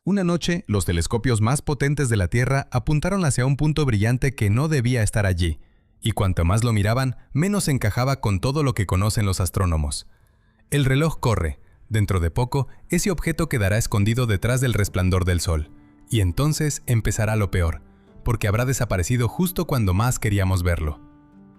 Una noche, los telescopios más potentes de la Tierra apuntaron hacia un punto brillante que no debía estar allí, y cuanto más lo miraban, menos encajaba con todo lo que conocen los astrónomos. El reloj corre. Dentro de poco, ese objeto quedará escondido detrás del resplandor del Sol. Y entonces empezará lo peor, porque habrá desaparecido justo cuando más queríamos verlo.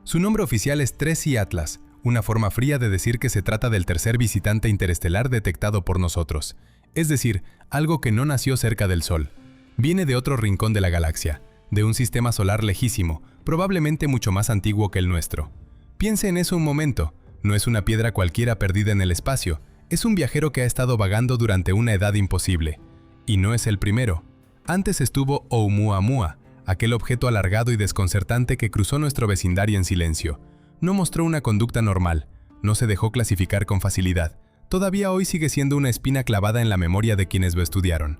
Su nombre oficial es 3i Atlas, una forma fría de decir que se trata del tercer visitante interestelar detectado por nosotros. Es decir, algo que no nació cerca del Sol. Viene de otro rincón de la galaxia, de un sistema solar lejísimo, probablemente mucho más antiguo que el nuestro. Piense en eso un momento. No es una piedra cualquiera perdida en el espacio, es un viajero que ha estado vagando durante una edad imposible. Y no es el primero. Antes estuvo Oumuamua, aquel objeto alargado y desconcertante que cruzó nuestro vecindario en silencio. No mostró una conducta normal, no se dejó clasificar con facilidad. Todavía hoy sigue siendo una espina clavada en la memoria de quienes lo estudiaron.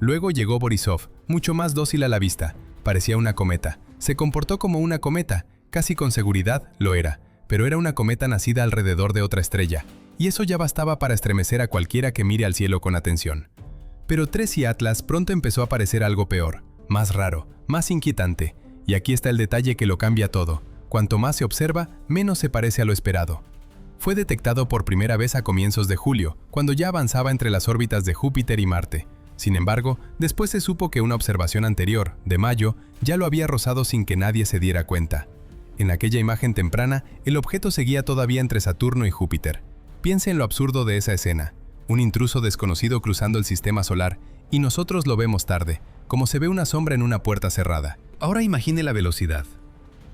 Luego llegó Borisov, mucho más dócil a la vista. Parecía una cometa. Se comportó como una cometa, casi con seguridad lo era, pero era una cometa nacida alrededor de otra estrella, y eso ya bastaba para estremecer a cualquiera que mire al cielo con atención. Pero 3i Atlas pronto empezó a parecer algo peor, más raro, más inquietante, y aquí está el detalle que lo cambia todo. Cuanto más se observa, menos se parece a lo esperado. Fue detectado por primera vez a comienzos de julio, cuando ya avanzaba entre las órbitas de Júpiter y Marte. Sin embargo, después se supo que una observación anterior, de mayo, ya lo había rozado sin que nadie se diera cuenta. En aquella imagen temprana, el objeto seguía todavía entre Saturno y Júpiter. Piense en lo absurdo de esa escena. Un intruso desconocido cruzando el sistema solar, y nosotros lo vemos tarde, como se ve una sombra en una puerta cerrada. Ahora imagine la velocidad.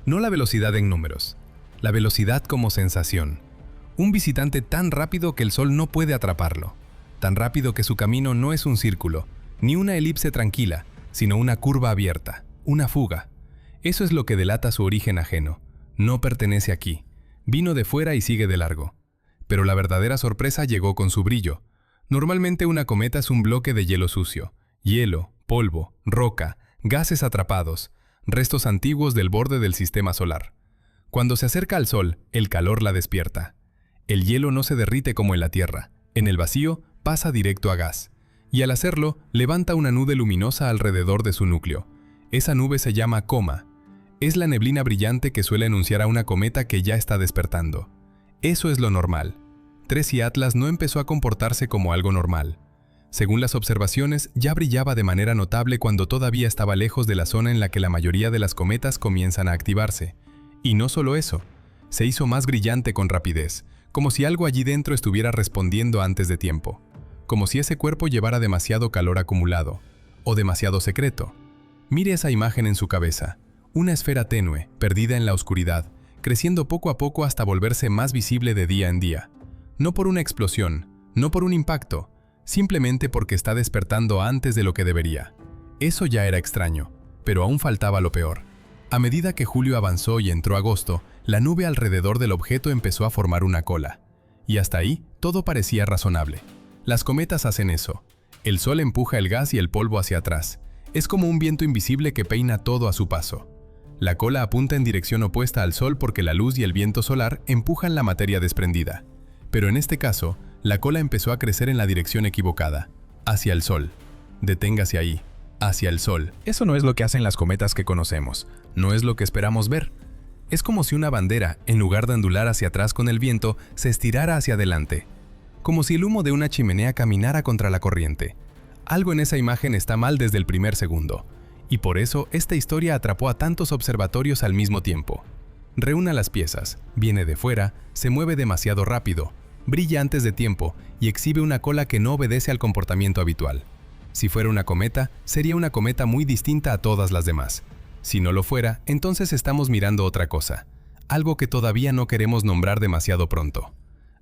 No la velocidad en números, la velocidad como sensación. Un visitante tan rápido que el Sol no puede atraparlo. Tan rápido que su camino no es un círculo, ni una elipse tranquila, sino una curva abierta, una fuga. Eso es lo que delata su origen ajeno. No pertenece aquí. Vino de fuera y sigue de largo. Pero la verdadera sorpresa llegó con su brillo. Normalmente una cometa es un bloque de hielo sucio. Hielo, polvo, roca, gases atrapados, restos antiguos del borde del sistema solar. Cuando se acerca al Sol, el calor la despierta. El hielo no se derrite como en la Tierra. En el vacío, pasa directo a gas. Y al hacerlo, levanta una nube luminosa alrededor de su núcleo. Esa nube se llama coma. Es la neblina brillante que suele anunciar a una cometa que ya está despertando. Eso es lo normal. 3i Atlas no empezó a comportarse como algo normal. Según las observaciones, ya brillaba de manera notable cuando todavía estaba lejos de la zona en la que la mayoría de las cometas comienzan a activarse. Y no solo eso, se hizo más brillante con rapidez, como si algo allí dentro estuviera respondiendo antes de tiempo, como si ese cuerpo llevara demasiado calor acumulado, o demasiado secreto. Mire esa imagen en su cabeza, una esfera tenue, perdida en la oscuridad, creciendo poco a poco hasta volverse más visible de día en día. No por una explosión, no por un impacto, simplemente porque está despertando antes de lo que debería. Eso ya era extraño, pero aún faltaba lo peor. A medida que julio avanzó y entró agosto, la nube alrededor del objeto empezó a formar una cola. Y hasta ahí, todo parecía razonable. Las cometas hacen eso. El Sol empuja el gas y el polvo hacia atrás. Es como un viento invisible que peina todo a su paso. La cola apunta en dirección opuesta al Sol porque la luz y el viento solar empujan la materia desprendida. Pero en este caso, la cola empezó a crecer en la dirección equivocada, hacia el Sol. Deténgase ahí, hacia el Sol. Eso no es lo que hacen las cometas que conocemos, no es lo que esperamos ver. Es como si una bandera, en lugar de ondular hacia atrás con el viento, se estirara hacia adelante. Como si el humo de una chimenea caminara contra la corriente. Algo en esa imagen está mal desde el primer segundo. Y por eso esta historia atrapó a tantos observatorios al mismo tiempo. Reúna las piezas, viene de fuera, se mueve demasiado rápido, brilla antes de tiempo y exhibe una cola que no obedece al comportamiento habitual. Si fuera una cometa, sería una cometa muy distinta a todas las demás. Si no lo fuera, entonces estamos mirando otra cosa, algo que todavía no queremos nombrar demasiado pronto.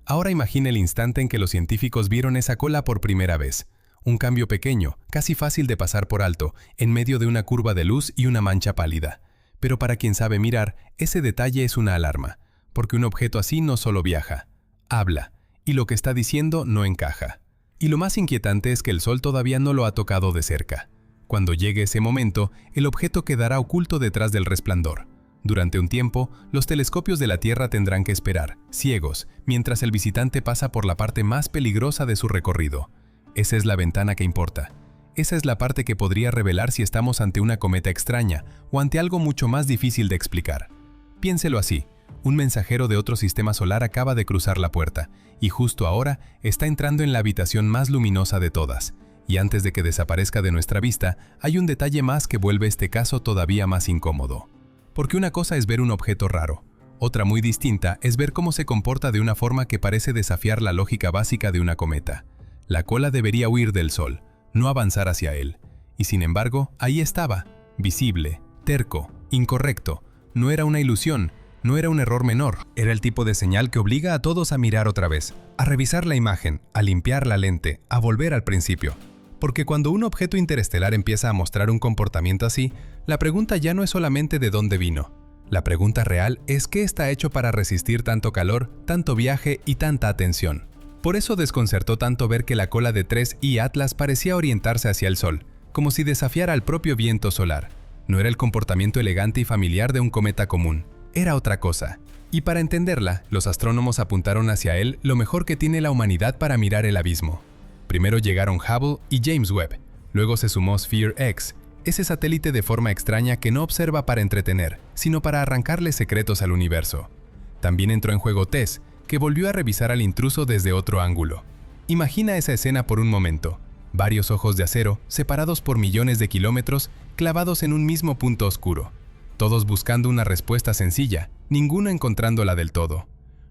Ahora imagine el instante en que los científicos vieron esa cola por primera vez. Un cambio pequeño, casi fácil de pasar por alto, en medio de una curva de luz y una mancha pálida. Pero para quien sabe mirar, ese detalle es una alarma, porque un objeto así no solo viaja, habla, y lo que está diciendo no encaja. Y lo más inquietante es que el Sol todavía no lo ha tocado de cerca. Cuando llegue ese momento, el objeto quedará oculto detrás del resplandor. Durante un tiempo, los telescopios de la Tierra tendrán que esperar, ciegos, mientras el visitante pasa por la parte más peligrosa de su recorrido. Esa es la ventana que importa. Esa es la parte que podría revelar si estamos ante una cometa extraña o ante algo mucho más difícil de explicar. Piénselo así. Un mensajero de otro sistema solar acaba de cruzar la puerta y justo ahora está entrando en la habitación más luminosa de todas. Y antes de que desaparezca de nuestra vista, hay un detalle más que vuelve este caso todavía más incómodo. Porque una cosa es ver un objeto raro. Otra muy distinta es ver cómo se comporta de una forma que parece desafiar la lógica básica de una cometa. La cola debería huir del Sol, no avanzar hacia él. Y sin embargo, ahí estaba, visible, terco, incorrecto. No era una ilusión, no era un error menor. Era el tipo de señal que obliga a todos a mirar otra vez, a revisar la imagen, a limpiar la lente, a volver al principio. Porque cuando un objeto interestelar empieza a mostrar un comportamiento así, la pregunta ya no es solamente de dónde vino. La pregunta real es qué está hecho para resistir tanto calor, tanto viaje y tanta atención. Por eso desconcertó tanto ver que la cola de 3I Atlas parecía orientarse hacia el Sol, como si desafiara al propio viento solar. No era el comportamiento elegante y familiar de un cometa común, era otra cosa. Y para entenderla, los astrónomos apuntaron hacia él lo mejor que tiene la humanidad para mirar el abismo. Primero llegaron Hubble y James Webb, luego se sumó Sphere-X, ese satélite de forma extraña que no observa para entretener, sino para arrancarle secretos al universo. También entró en juego TESS, que volvió a revisar al intruso desde otro ángulo. Imagina esa escena por un momento. Varios ojos de acero, separados por millones de kilómetros, clavados en un mismo punto oscuro. Todos buscando una respuesta sencilla, ninguno encontrándola del todo.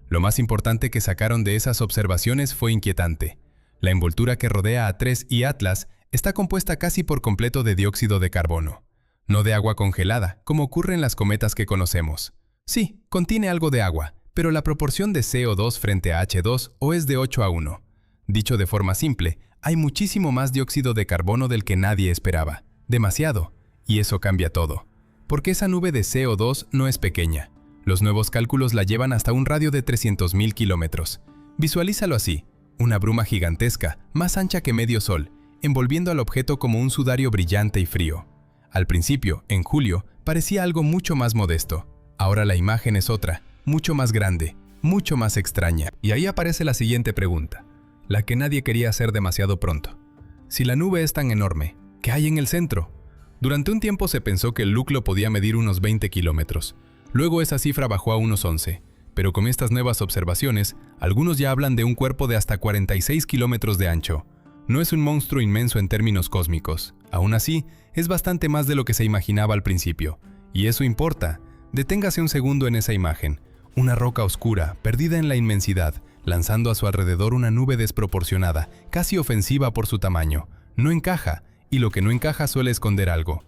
Lo más importante que sacaron de esas observaciones fue inquietante. La envoltura que rodea a 3I Atlas está compuesta casi por completo de dióxido de carbono. No de agua congelada, como ocurre en las cometas que conocemos. Sí, contiene algo de agua, pero la proporción de CO2 frente a H2O es de 8:1. Dicho de forma simple, hay muchísimo más dióxido de carbono del que nadie esperaba. Demasiado. Y eso cambia todo. Porque esa nube de CO2 no es pequeña. Los nuevos cálculos la llevan hasta un radio de 300.000 kilómetros. Visualízalo así. Una bruma gigantesca, más ancha que medio sol, envolviendo al objeto como un sudario brillante y frío. Al principio, en julio, parecía algo mucho más modesto. Ahora la imagen es otra, mucho más grande, mucho más extraña. Y ahí aparece la siguiente pregunta, la que nadie quería hacer demasiado pronto. Si la nube es tan enorme, ¿qué hay en el centro? Durante un tiempo se pensó que el núcleo podía medir unos 20 kilómetros. Luego esa cifra bajó a unos 11. Pero con estas nuevas observaciones, algunos ya hablan de un cuerpo de hasta 46 kilómetros de ancho. No es un monstruo inmenso en términos cósmicos. Aún así, es bastante más de lo que se imaginaba al principio. Y eso importa. Deténgase un segundo en esa imagen. Una roca oscura, perdida en la inmensidad, lanzando a su alrededor una nube desproporcionada, casi ofensiva por su tamaño. No encaja, y lo que no encaja suele esconder algo.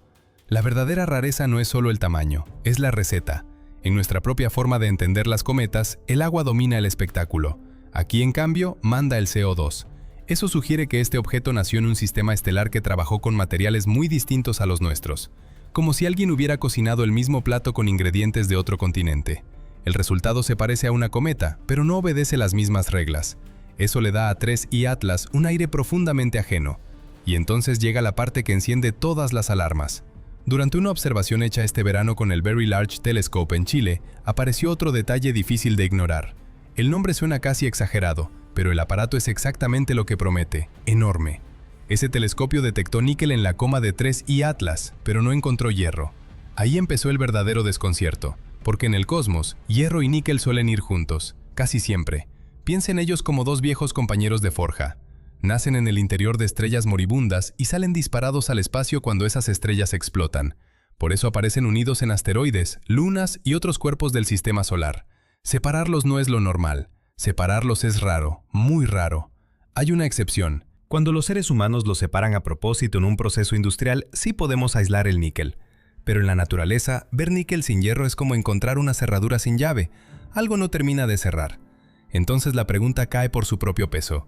La verdadera rareza no es solo el tamaño, es la receta. En nuestra propia forma de entender las cometas, el agua domina el espectáculo. Aquí, en cambio, manda el CO2. Eso sugiere que este objeto nació en un sistema estelar que trabajó con materiales muy distintos a los nuestros. Como si alguien hubiera cocinado el mismo plato con ingredientes de otro continente. El resultado se parece a una cometa, pero no obedece las mismas reglas. Eso le da a 3I Atlas un aire profundamente ajeno. Y entonces llega la parte que enciende todas las alarmas. Durante una observación hecha este verano con el Very Large Telescope en Chile, apareció otro detalle difícil de ignorar. El nombre suena casi exagerado, pero el aparato es exactamente lo que promete, enorme. Ese telescopio detectó níquel en la coma de 3I Atlas, pero no encontró hierro. Ahí empezó el verdadero desconcierto, porque en el cosmos, hierro y níquel suelen ir juntos, casi siempre. Piensa en ellos como dos viejos compañeros de forja. Nacen en el interior de estrellas moribundas y salen disparados al espacio cuando esas estrellas explotan. Por eso aparecen unidos en asteroides, lunas y otros cuerpos del sistema solar. Separarlos no es lo normal. Separarlos es raro, muy raro. Hay una excepción. Cuando los seres humanos los separan a propósito en un proceso industrial, sí podemos aislar el níquel. Pero en la naturaleza, ver níquel sin hierro es como encontrar una cerradura sin llave. Algo no termina de cerrar. Entonces la pregunta cae por su propio peso.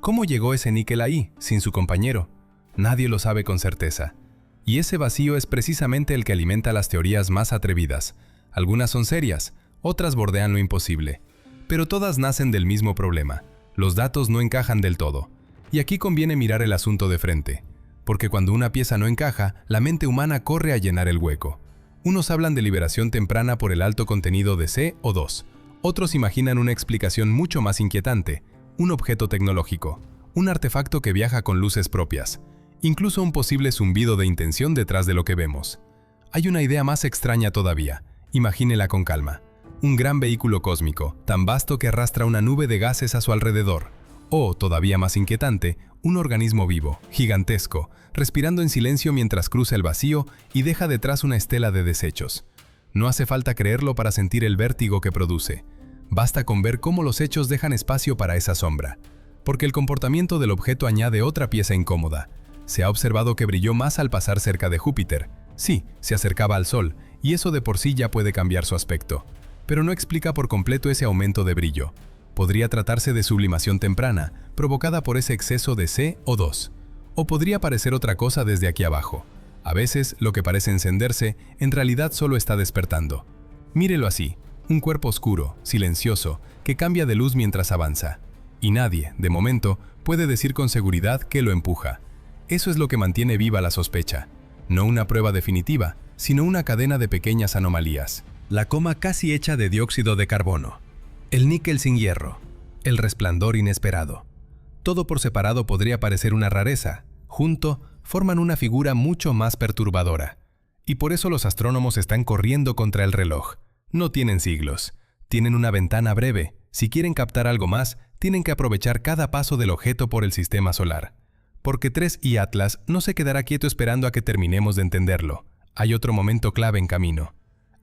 ¿Cómo llegó ese níquel ahí, sin su compañero? Nadie lo sabe con certeza. Y ese vacío es precisamente el que alimenta las teorías más atrevidas. Algunas son serias, otras bordean lo imposible. Pero todas nacen del mismo problema. Los datos no encajan del todo. Y aquí conviene mirar el asunto de frente. Porque cuando una pieza no encaja, la mente humana corre a llenar el hueco. Unos hablan de liberación temprana por el alto contenido de CO2. Otros imaginan una explicación mucho más inquietante. Un objeto tecnológico, un artefacto que viaja con luces propias. incluso un posible zumbido de intención detrás de lo que vemos. Hay una idea más extraña todavía, imagínela con calma. Un gran vehículo cósmico, tan vasto que arrastra una nube de gases a su alrededor. O, todavía más inquietante, un organismo vivo, gigantesco, respirando en silencio mientras cruza el vacío y deja detrás una estela de desechos. No hace falta creerlo para sentir el vértigo que produce. Basta con ver cómo los hechos dejan espacio para esa sombra. Porque el comportamiento del objeto añade otra pieza incómoda. Se ha observado que brilló más al pasar cerca de Júpiter. Sí, se acercaba al Sol, y eso de por sí ya puede cambiar su aspecto. Pero no explica por completo ese aumento de brillo. Podría tratarse de sublimación temprana, provocada por ese exceso de CO2. O podría parecer otra cosa desde aquí abajo. A veces, lo que parece encenderse, en realidad solo está despertando. Mírelo así, un cuerpo oscuro, silencioso, que cambia de luz mientras avanza. Y nadie, de momento, puede decir con seguridad que lo empuja. Eso es lo que mantiene viva la sospecha. No una prueba definitiva, sino una cadena de pequeñas anomalías. La coma casi hecha de dióxido de carbono. El níquel sin hierro. El resplandor inesperado. Todo por separado podría parecer una rareza. Junto, forman una figura mucho más perturbadora. Y por eso los astrónomos están corriendo contra el reloj. No tienen siglos. Tienen una ventana breve. Si quieren captar algo más, tienen que aprovechar cada paso del objeto por el sistema solar. Porque 3I Atlas no se quedará quieto esperando a que terminemos de entenderlo. Hay otro momento clave en camino.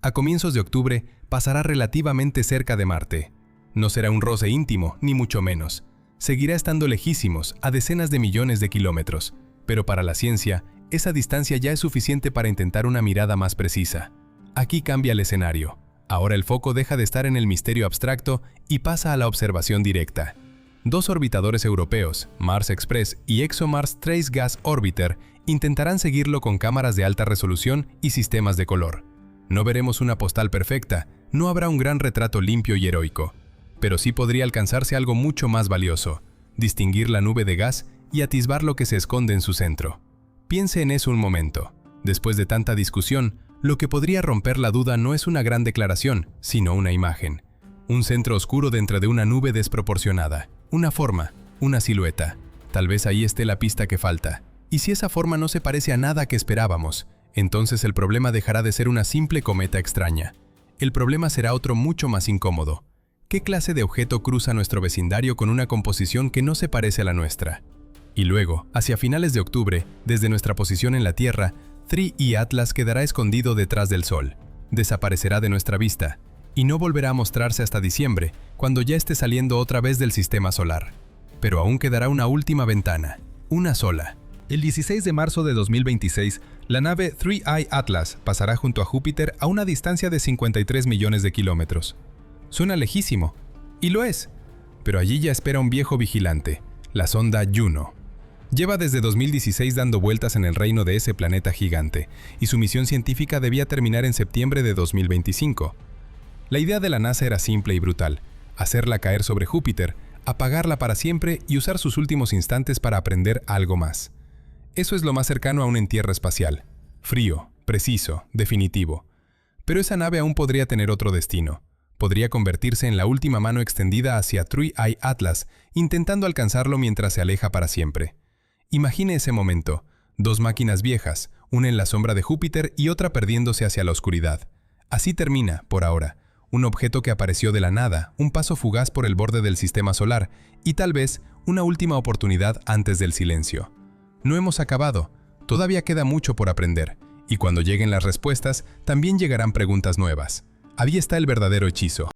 A comienzos de octubre, pasará relativamente cerca de Marte. No será un roce íntimo, ni mucho menos. Seguirá estando lejísimos, a decenas de millones de kilómetros. Pero para la ciencia, esa distancia ya es suficiente para intentar una mirada más precisa. Aquí cambia el escenario. Ahora el foco deja de estar en el misterio abstracto y pasa a la observación directa. Dos orbitadores europeos, Mars Express y ExoMars Trace Gas Orbiter, intentarán seguirlo con cámaras de alta resolución y sistemas de color. No veremos una postal perfecta, no habrá un gran retrato limpio y heroico, pero sí podría alcanzarse algo mucho más valioso, distinguir la nube de gas y atisbar lo que se esconde en su centro. Piense en eso un momento. Después de tanta discusión, lo que podría romper la duda no es una gran declaración, sino una imagen. Un centro oscuro dentro de una nube desproporcionada, una forma, una silueta. Tal vez ahí esté la pista que falta. Y si esa forma no se parece a nada que esperábamos, entonces el problema dejará de ser una simple cometa extraña. El problema será otro mucho más incómodo. ¿Qué clase de objeto cruza nuestro vecindario con una composición que no se parece a la nuestra? Y luego, hacia finales de octubre, desde nuestra posición en la Tierra, 3I Atlas quedará escondido detrás del Sol. Desaparecerá de nuestra vista, y no volverá a mostrarse hasta diciembre, cuando ya esté saliendo otra vez del sistema solar. Pero aún quedará una última ventana, una sola. El 16 de marzo de 2026, la nave 3I Atlas pasará junto a Júpiter a una distancia de 53 millones de kilómetros. Suena lejísimo, y lo es, pero allí ya espera un viejo vigilante, la sonda Juno. Lleva desde 2016 dando vueltas en el reino de ese planeta gigante, y su misión científica debía terminar en septiembre de 2025. La idea de la NASA era simple y brutal: hacerla caer sobre Júpiter, apagarla para siempre y usar sus últimos instantes para aprender algo más. Eso es lo más cercano a un entierro espacial. Frío, preciso, definitivo. Pero esa nave aún podría tener otro destino. Podría convertirse en la última mano extendida hacia 3I Atlas, intentando alcanzarlo mientras se aleja para siempre. Imagine ese momento: dos máquinas viejas, una en la sombra de Júpiter y otra perdiéndose hacia la oscuridad. Así termina, por ahora, un objeto que apareció de la nada, un paso fugaz por el borde del sistema solar y tal vez una última oportunidad antes del silencio. No hemos acabado, todavía queda mucho por aprender, y cuando lleguen las respuestas, también llegarán preguntas nuevas. Ahí está el verdadero hechizo.